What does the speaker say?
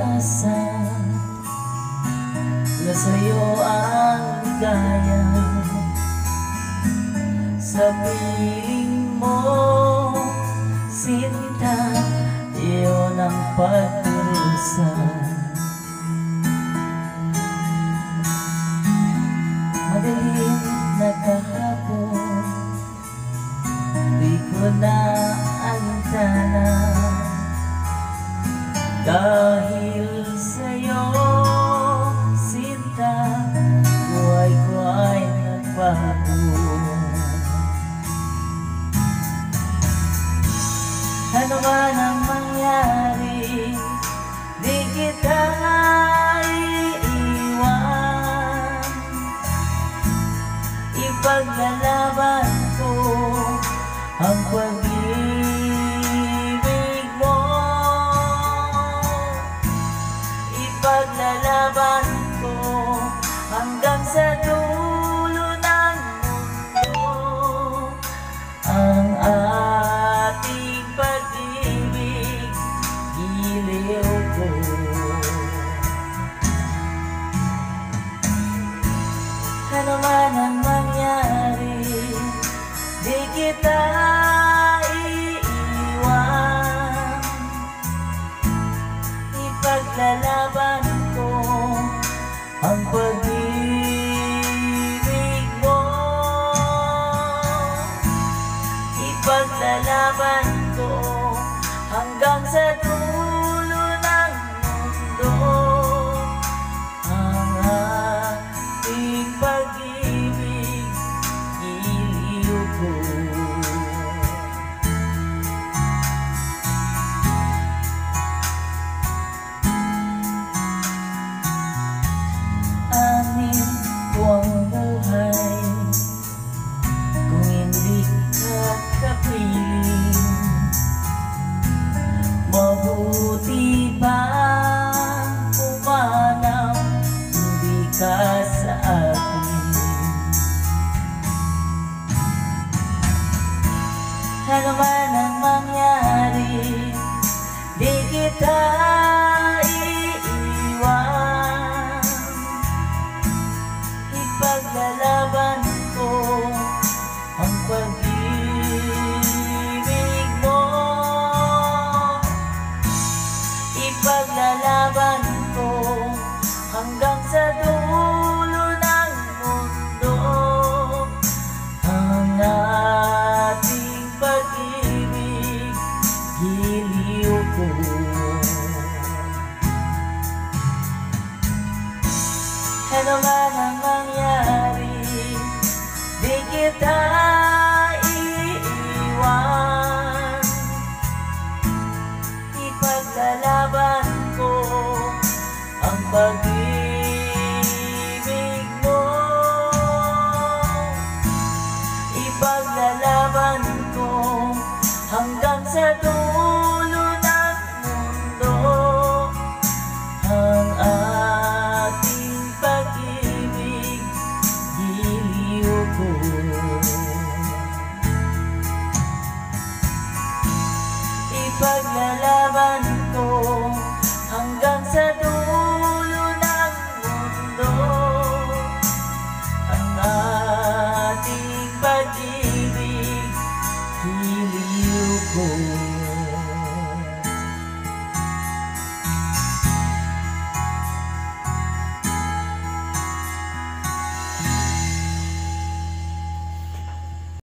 pag-asa na sa'yo ang ligaya. Sa piling mo, sinta, iyon ang pagdurusa. Madilim na kahapon, di ko na alintana. Dahil sa'yo, sinta, buhay ko ay nagbago. Ano man ang mangyari, di kita iiwan. Ipaglalaban ko ang pag-ibig mo. Ipaglalaban ko hanggang sa dulo ng mundo. Ang ating pag-ibig, giliw ko. Ano man ang mangyari, di kita iiwan. Ipaglalaban ko ang pag-ibig mo. Ipaglalaban ko hanggang sa dulo ng mundo. Ang ating pag-ibig, giliw ko. Amin ko ang buhay kung hindi ka kapiling. Mabuti pa umanaw, hindi ka sa akin. Ano man ang mangyari, di kita iiwan. Ipaglalaban ko ang pag-ibig mo. Ipaglalaban ko hanggang sa dulo ng mundo. Ang ating pag-ibig, giliw ko. Ano man ang mangyari, di kita iiwan. Ipaglalaban ko ang pag-ibig